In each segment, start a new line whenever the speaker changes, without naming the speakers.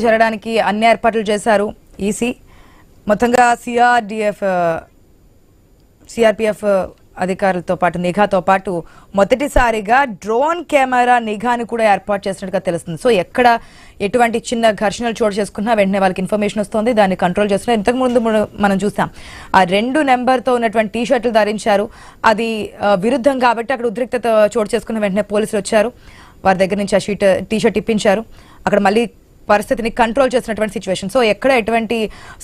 జరగడానికి అన్ని ఏర్పాట్లు చేశారు ఈసీ. మొత్తంగా సిఆర్పిఎఫ్ అధికారులతో పాటు నిఘాతో పాటు మొదటిసారిగా డ్రోన్ కెమెరా నిఘాని కూడా ఏర్పాటు చేసినట్టుగా తెలుస్తుంది. సో ఎక్కడ ఎటువంటి చిన్న ఘర్షణలు చోటు చేసుకున్నా వెంటనే వాళ్ళకి ఇన్ఫర్మేషన్ వస్తుంది, దాన్ని కంట్రోల్ చేస్తున్నారు. ఇంతకుముందు మనం చూసాం ఆ 2 నెంబర్తో ఉన్నటువంటి టీషర్ట్లు ధరించారు, అది విరుద్ధం కాబట్టి అక్కడ ఉద్రిక్తత చోటు చేసుకున్న వెంటనే పోలీసులు వచ్చారు, వారి దగ్గర నుంచి ఆ టీషర్ట్ ఇప్పించారు, అక్కడ మళ్ళీ పరిస్థితిని కంట్రోల్ చేసినటువంటి సిచ్యువేషన్. సో ఎక్కడ ఎటువంటి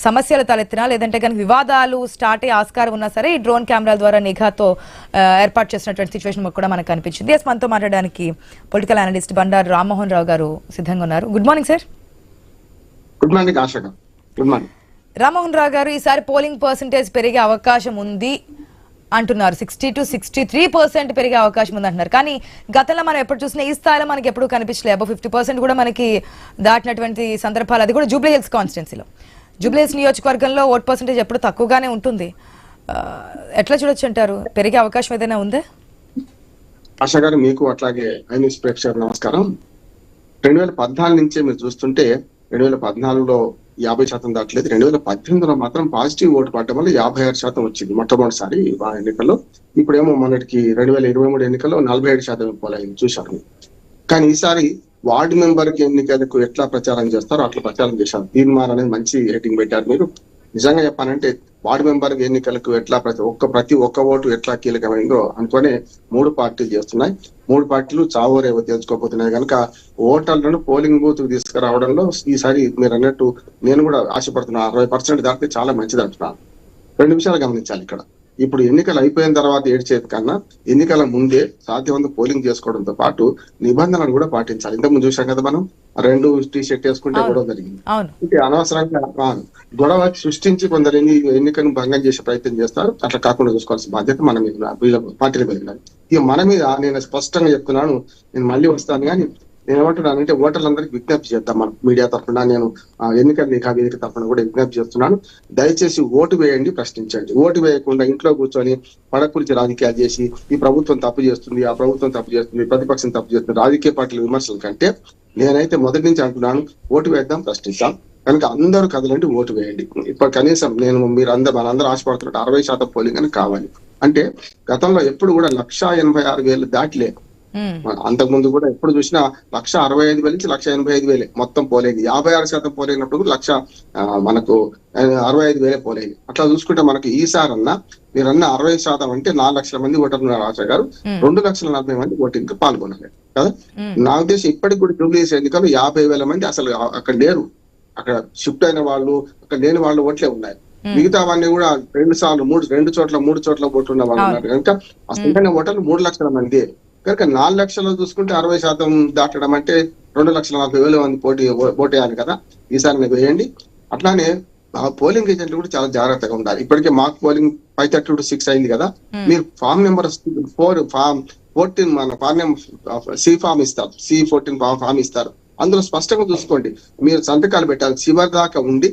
సమస్యలు తలెత్తినా లేదంటే కనుక వివాదాలు స్టార్ట్ అయ్యే ఆస్కారం ఉన్నా సరే ఈ డ్రోన్ కెమెరాల ద్వారా నిఘాతో ఏర్పాటు చేసినటువంటి సిచ్యువేషన్ కూడా మనకు కనిపించింది. మనతో మాట్లాడడానికి పొలిటికల్ అనలిస్ట్ బండారు రామ్మోహన్ రావు గారు సిద్ధంగా ఉన్నారు. Good morning sir.
Good morning Asha. Good morning
Rammohan Rao గారు. ఈసారి పోలింగ్ పర్సంటేజ్ పెరిగే అవకాశం ఉంది అంటున్నారు, 60 to 63% పెరిగే అవకాశం ఉంది అంటున్నారు. కానీ గతంలో మనం ఎప్పుడు చూసినా ఈ స్థాయిలో మనకి ఎప్పుడు కనిపించలేదు. అబౌవ్ 50% కూడా మనకి దాటినటువంటి సందర్భాలు, అది కూడా జూబ్లీ హిల్స్ కాన్స్టిట్యున్సీలో. జూబ్లీ హిల్స్ నియోజకవర్గంలో ఓట్ పర్సంటేజ్ ఎప్పుడు తక్కువగానే ఉంటుంది. ఎట్లా చూడొచ్చు అంటారు, పెరిగే అవకాశం ఏదైనా ఉందా?
ఆశ గారు, మీకు అట్లాగే ఐన్యూస్ ప్రేక్షకులకు నమస్కారం. 2014 నుంచే మీరు చూస్తుంటే 2014లో 50% దాటలేదు. 2018లో మాత్రం పాజిటివ్ ఓటు పడడం వల్ల 56% వచ్చింది మొట్టమొదటిసారి ఆ ఎన్నికల్లో. ఇప్పుడేమో మొన్నటికి 2023 ఎన్నికల్లో 47% పోలైంది చూశారు. కానీ ఈసారి వార్డు మెంబర్ ఎన్నికలకు ఎట్లా ప్రచారం చేస్తారో అట్లా ప్రచారం చేశారు. తీర్మానం అనేది మంచి రేటింగ్ పెట్టారు. మీరు నిజంగా చెప్పాలంటే వార్డు మెంబర్ ఎన్నికలకు ఎట్లా ప్రతి ఒక్క ఓటు ఎట్లా కీలకమైందో అనుకునే 3 పార్టీలు చేస్తున్నాయి. 3 పార్టీలు చావోరేవో తెలుసుకోబోతున్నాయి కనుక ఓటర్లను పోలింగ్ బూత్ కు తీసుకురావడంలో ఈసారి మీరు అన్నట్టు నేను కూడా ఆశపడుతున్నా. 60% దాటితే చాలా మంచిది అంటున్నాను. 2 విషయాలు గమనించాలి ఇక్కడ. ఇప్పుడు ఎన్నికలు అయిపోయిన తర్వాత ఏడ్చేది కన్నా ఎన్నికల ముందే సాధ్యమంత పోలింగ్ చేసుకోవడంతో పాటు నిబంధనలు కూడా పాటించాలి. ఇంతకుముందు చూసాం కదా, మనం 2 టీ-షర్ట్ వేసుకుంటే గొడవ జరిగింది. ఇది అనవసరంగా గొడవ సృష్టించి కొందరు ఎన్నికను భంగం చేసే ప్రయత్నం చేస్తారు. అట్లా కాకుండా చూసుకోవాల్సిన బాధ్యత మన మీద, పార్టీల మీద. ఇక మన మీద నేను స్పష్టంగా చెప్తున్నాను, నేను మళ్ళీ వస్తాను. కానీ నేను ఏమంటున్నానంటే ఓటర్లందరికీ విజ్ఞప్తి చేద్దాం. మనం మీడియా తరఫున, నేను ఎన్నికల నిఘా వేదిక తరఫున కూడా విజ్ఞప్తి చేస్తున్నాను. దయచేసి ఓటు వేయండి, ప్రశ్నించండి. ఓటు వేయకుండా ఇంట్లో కూర్చొని పడకులిచి రాజకీయాలు చేసి ఈ ప్రభుత్వం తప్పు చేస్తుంది, ఆ ప్రభుత్వం తప్పు చేస్తుంది, ప్రతిపక్షం తప్పు చేస్తుంది, రాజకీయ పార్టీల విమర్శల కంటే నేనైతే మొదటి నుంచి అంటున్నాను, ఓటు వేద్దాం, ప్రశ్నిస్తాం. కనుక అందరూ కదలండి, ఓటు వేయండి. ఇప్పుడు కనీసం మనందరూ ఆశపడుతున్నట్టు 60% పోలింగ్ అని కావాలి. అంటే గతంలో ఎప్పుడు కూడా 186,000 దాటిలే. అంతకుముందు కూడా ఎప్పుడు చూసినా 165,000 నుంచి 185,000 మొత్తం పోలేది. 56% పోలేనప్పుడు మనకు 65,000 పోలేదు. అట్లా చూసుకుంటే మనకి ఈసారన్నా మీరన్న 60% అంటే 4 లక్షల మంది ఓటర్లు ఉన్నారు ఆశా గారు. 2,40,000 మంది ఓటింగ్ పాల్గొనాలి కదా. నా ఉద్దేశం ఇప్పటికి కూడా జూబ్లీ ఎన్నికలు 50,000 మంది అసలు అక్కడ లేరు. అక్కడ షిఫ్ట్ అయిన వాళ్ళు, అక్కడ లేని వాళ్ళు ఓట్లే ఉన్నాయి. మిగతావన్నీ కూడా 2 చోట్ల 3 చోట్ల ఓట్లు ఉన్న వాళ్ళు ఉన్నారు. కనుక అసలు ఓటర్లు 3 లక్షల మంది. కనుక 4 లక్షలు చూసుకుంటే 60% దాటడం అంటే 2,40,000 మంది ఓటేయాలి కదా. ఈసారి మీరు వేయండి. అట్లానే పోలింగ్ ఏజెంట్లు కూడా చాలా జాగ్రత్తగా ఉండాలి. ఇప్పటికే మాక్ పోలింగ్ 5:30 to 6 అయింది కదా. మీరు ఫామ్ నెంబర్ 14 మన ఫామ్ సి ఫామ్ ఇస్తారు, C14 ఫామ్ ఇస్తారు. అందులో స్పష్టంగా చూసుకోండి, మీరు సంతకాలు పెట్టాలి. చివరి దాకా ఉండి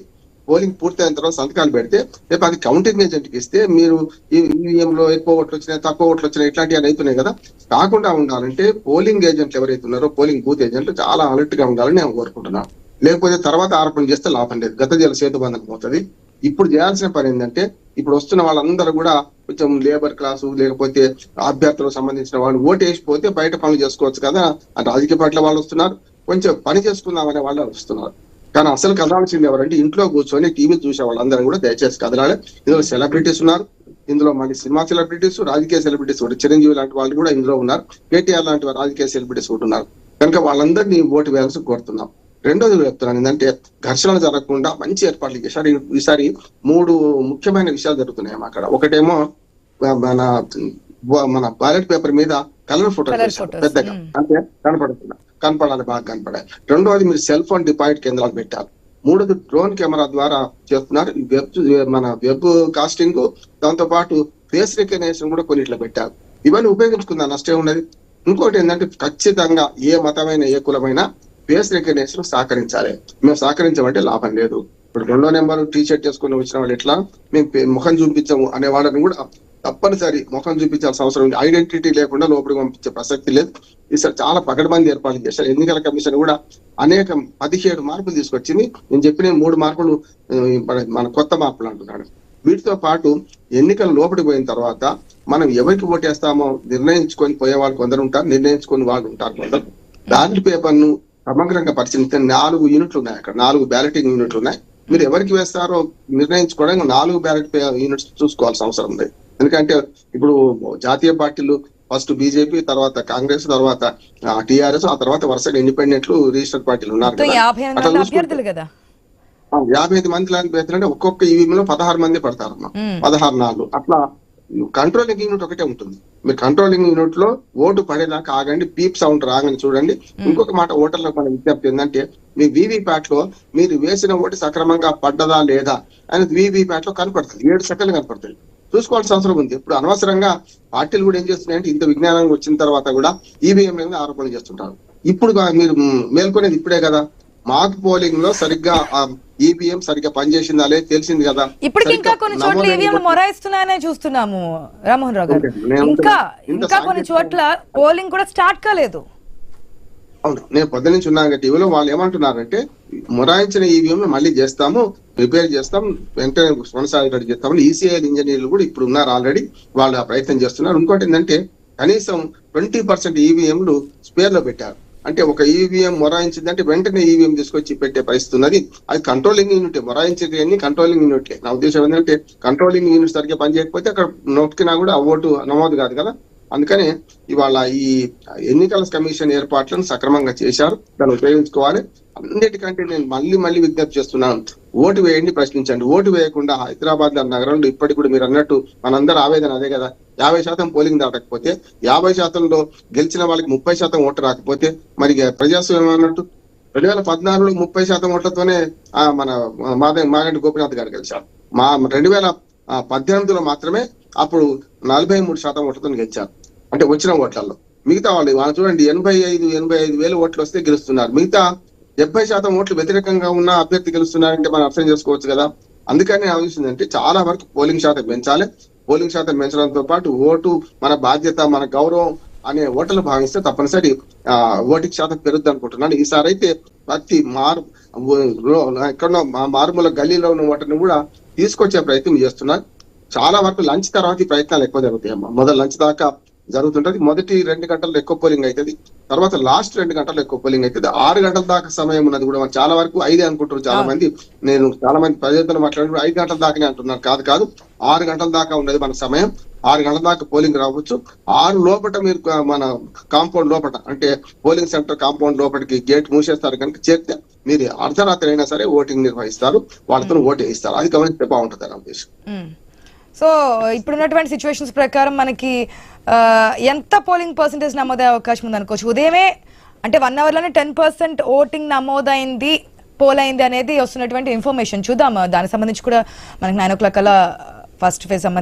పోలింగ్ పూర్తయిన తర్వాత సంతకాలు పెడితే రేపు అది కౌంటింగ్ ఏజెంట్కి ఇస్తే మీరు ఈవీఎంలో ఎక్కువ ఓట్లు వచ్చినాయి, తక్కువ ఓట్లు వచ్చినాయి, ఇట్లాంటివి అవుతున్నాయి కదా. కాకుండా ఉండాలంటే పోలింగ్ ఏజెంట్లు ఎవరైతే ఉన్నారో, పోలింగ్ బూత్ ఏజెంట్లు చాలా అలర్ట్ గా ఉండాలని నేను కోరుకుంటున్నాను. లేకపోతే తర్వాత ఆరోపణ చేస్తే లాభం లేదు, గత జల సేతుబంధనం అవుతుంది. ఇప్పుడు చేయాల్సిన పని ఏంటంటే, ఇప్పుడు వస్తున్న వాళ్ళందరూ కూడా కొంచెం లేబర్ క్లాసు లేకపోతే అభ్యర్థులకు సంబంధించిన వాళ్ళు ఓటు వేసిపోతే బయట పనులు చేసుకోవచ్చు కదా. రాజకీయ పార్టీల వాళ్ళు వస్తున్నారు, కొంచెం పని చేసుకుందామనే వాళ్ళు వస్తున్నారు. కానీ అసలు కదలాల్సింది ఎవరంటే ఇంట్లో కూర్చొని టీవీ చూసే వాళ్ళందరూ కూడా దయచేసి కదలాలి. ఇందులో సెలబ్రిటీస్ ఉన్నారు, ఇందులో మళ్ళీ సినిమా సెలబ్రిటీస్, రాజకీయ సెలబ్రిటీస్ కూడా, చిరంజీవి లాంటి వాళ్ళు కూడా ఇందులో ఉన్నారు, కేటీఆర్ లాంటి రాజకీయ సెలబ్రిటీస్ కూడా ఉన్నారు. కనుక వాళ్ళందరినీ ఓటు వేయాల్సి కోరుతున్నాం. రెండోది చెప్తున్నాను ఏంటంటే, ఘర్షణలు జరగకుండా మంచి ఏర్పాట్లు చేశారు. ఈసారి 3 ముఖ్యమైన విషయాలు జరుగుతున్నాయి అక్కడ. ఒకటేమో మన బ్యాలెట్ పేపర్ మీద కలర్ ఫోటో పెద్దగా అంటే కనపడాలి, బాగా కనపడాలి. రెండోది మీరు సెల్ ఫోన్ డిపాజిట్ కేంద్రాలు పెట్టారు. 3ది డ్రోన్ కెమెరా ద్వారా చేస్తున్నారు. మన వెబ్ కాస్టింగ్, దాంతో పాటు ఫేస్ రికగ్నిషన్ కూడా కొన్నిట్లో పెట్టారు. ఇవన్నీ ఉపయోగించుకుందా నష్టం ఉన్నది. ఇంకోటి ఏంటంటే, ఖచ్చితంగా ఏ మతమైన ఏ కులమైనా ఫేస్ రికగ్నిషన్ సహకరించాలి. మేము సహకరించమంటే లాభం లేదు. ఇప్పుడు 2వ నెంబర్ టీ-షర్ట్ చేసుకుని వచ్చిన వాళ్ళు ఎట్లా మేము ముఖం చూపించాము అనే వాళ్ళని కూడా తప్పనిసరి ముఖం చూపించాల్సిన అవసరం ఉంది. ఐడెంటిటీ లేకుండా లోపలికి పంపించే ప్రసక్తి లేదు. ఈసారి చాలా పకడ్బందీ ఏర్పాట్లు చేశారు. ఎన్నికల కమిషన్ కూడా అనేక 17 మార్పులు తీసుకొచ్చింది. నేను చెప్పిన 3 మార్పులు మన కొత్త మార్పులు అంటున్నాడు. వీటితో పాటు ఎన్నికల లోపలికి పోయిన తర్వాత మనం ఎవరికి ఓటేస్తామో నిర్ణయించుకొని పోయే వాళ్ళు కొందరు ఉంటారు, నిర్ణయించుకొని వాళ్ళు ఉంటారు కొందరు. బ్యాలెట్ పేపర్ ను సమగ్రంగా పరిశీలిస్తే 4 యూనిట్లు ఉన్నాయి. అక్కడ 4 బ్యాలెటింగ్ యూనిట్లు ఉన్నాయి. మీరు ఎవరికి వేస్తారో నిర్ణయించుకోవడానికి 4 బ్యాలెట్ యూనిట్స్ చూసుకోవాల్సిన అవసరం ఉంది. ఎందుకంటే ఇప్పుడు జాతీయ పార్టీలు ఫస్ట్ బీజేపీ, తర్వాత కాంగ్రెస్, తర్వాత టిఆర్ఎస్, ఆ తర్వాత వరుసగా ఇండిపెండెంట్లు, రిజిస్టర్డ్ పార్టీలు ఉన్నారు. 55 మంది అంటే ఒక్కొక్క ఈవీఎంలో 16 మంది పడతారు. 16 అట్లా కంట్రోలింగ్ యూనిట్ ఒకటే ఉంటుంది. మీరు కంట్రోలింగ్ యూనిట్ లో ఓటు పడేదాకా ఆగండి, పీప్ సౌండ్ రాగని చూడండి. ఇంకొక మాట ఓటర్లకు మన విజ్ఞప్తి ఏంటంటే, మీ వీవీప్యాట్ లో మీరు వేసిన ఓటు సక్రమంగా పడ్డదా లేదా అనేది వీవీప్యాట్ లో కనపడుతుంది. 7 సెకండ్లు కనపడుతుంది. చూసుకోవాల్సిన అవసరం ఉంది. ఇప్పుడు అనవసరంగా పార్టీలు కూడా ఏం చేస్తున్నాయంటే, ఇంత విజ్ఞానం వచ్చిన తర్వాత కూడా ఈవీఎం మీద ఆరోపణలు చేస్తుంటారు. ఇప్పుడు మీరు మేల్కొనేది ఇప్పుడే కదా. మాక్ పోలింగ్ లో సరిగ్గా ఈవీఎం సరిగ్గా పనిచేసిందా లేదు తెలిసింది కదా.
ఇప్పటికి ఇంకా కొన్ని చోట్ల ఈవీఎంలు మొరాయిస్తున్నాయనే చూస్తున్నాము రామ్మోహన్ రావు గారు. ఇంకా కొన్ని చోట్ల పోలింగ్ కూడా స్టార్ట్ కాలేదు.
అవును, నేను పొద్దు నుంచి ఉన్నాను టీవీలో. వాళ్ళు ఏమంటున్నారంటే, మొరాయించిన ఈవీఎం మళ్ళీ చేస్తాము, రిపేర్ చేస్తాం, వెంటనే కొనసాగేటట్టు చేస్తామని ఈసీఐ ఇంజనీర్లు కూడా ఇప్పుడు ఉన్నారు ఆల్రెడీ. వాళ్ళు ఆ ప్రయత్నం చేస్తున్నారు. ఇంకోటి ఏంటంటే, కనీసం 20% ఈవీఎంలు స్పేర్ లో పెట్టారు. అంటే ఒక ఈవీఎం మొరాయించిందంటే వెంటనే ఈవీఎం తీసుకొచ్చి పెట్టే పరిస్థితి ఉన్నది. అది కంట్రోలింగ్ యూనిట్. మొరాయించేది అన్ని కంట్రోలింగ్ యూనిట్లే. నా ఉద్దేశం ఏంటంటే, కంట్రోలింగ్ యూనిట్ సరిగ్గా పనిచేయకపోతే అక్కడ నొక్కినా కూడా ఆ ఓటు నమోదు కాదు కదా. అందుకని ఇవాళ ఈ ఎన్నికల కమిషన్ ఏర్పాట్లను సక్రమంగా చేశారు. దాన్ని ఉపయోగించుకోవాలి. అన్నిటికంటే నేను మళ్ళీ విజ్ఞప్తి చేస్తున్నాను, ఓటు వేయండి, ప్రశ్నించండి. ఓటు వేయకుండా హైదరాబాద్ నగరంలో ఇప్పటికి కూడా మీరు అన్నట్టు మనందరూ ఆవేదన అదే కదా. 50% పోలింగ్ దాటకపోతే, 50%లో గెలిచిన వాళ్ళకి 30% ఓటు రాకపోతే మరి ప్రజాస్వామ్యం అన్నట్టు. 2014లో 30% ఓట్లతోనే మన మాగంటి గోపీనాథ్ గారు గెలిచారు. 2018లో మాత్రమే అప్పుడు 43% ఓట్లతో గెలిచారు. అంటే వచ్చిన ఓట్లలో మిగతా వాళ్ళు చూడండి 85,000 ఓట్లు వస్తే గెలుస్తున్నారు. మిగతా 70% ఓట్లు వ్యతిరేకంగా ఉన్న అభ్యర్థి గెలుస్తున్నారంటే మనం అర్థం చేసుకోవచ్చు కదా. అందుకని ఆలోచించిందంటే చాలా వరకు పోలింగ్ శాతం పెంచాలి. పోలింగ్ శాతం పెంచడంతో పాటు ఓటు మన బాధ్యత, మన గౌరవం అనే ఓటర్లు భావిస్తే తప్పనిసరి ఓటింగ్ శాతం పెరుగుద్ది అనుకుంటున్నాను. ఈసారి అయితే ప్రతి ఎక్కడో మారుమూల గల్లీలో ఉన్న ఓటర్ని కూడా తీసుకొచ్చే ప్రయత్నం చేస్తున్నారు. చాలా వరకు లంచ్ తర్వాత ఈ ప్రయత్నాలు ఎక్కువ జరుగుతాయి అమ్మా. మొదలు లంచ్ దాకా జరుగుతుంటది. మొదటి 2 గంటల్లో ఎక్కువ పోలింగ్ అవుతుంది. తర్వాత లాస్ట్ 2 గంటల్లో ఎక్కువ పోలింగ్ అవుతుంది. 6 గంటల దాకా సమయం ఉన్నది కూడా చాలా వరకు 5 అనుకుంటారు చాలా మంది. నేను చాలా మంది ప్రజలతో మాట్లాడినప్పుడు 5 గంటల దాకానే అంటున్నారు. కాదు 6 గంటల దాకా ఉండేది మన సమయం. 6 గంటల దాకా పోలింగ్ రావచ్చు. 6 లోపల మీరు మన కాంపౌండ్ లోపల, అంటే పోలింగ్ సెంటర్ కాంపౌండ్ లోపలికి గేట్ మూసేస్తారు కనుక చేస్తే మీరు అర్ధరాత్రి అయినా సరే ఓటింగ్ నిర్వహిస్తారు, వాళ్ళతో ఓటు వేయిస్తారు. అది గమనిస్తే బాగుంటుంది నా ఉద్దేశం.
సో ఇప్పుడున్నటువంటి సిచ్యువేషన్స్ ప్రకారం మనకి ఎంత పోలింగ్ పర్సెంటేజ్ నమోదయ్యే అవకాశం ఉంది అనుకోవచ్చు? ఉదయమే అంటే 1 అవర్లోనే 10% ఓటింగ్ నమోదైంది, పోల్ అయింది అనేది వస్తున్నటువంటి ఇన్ఫర్మేషన్. చూద్దాం, దానికి సంబంధించి కూడా మనకి 9 o'clock కల్లా ఫస్ట్ ఫేజ్ సంబంధించి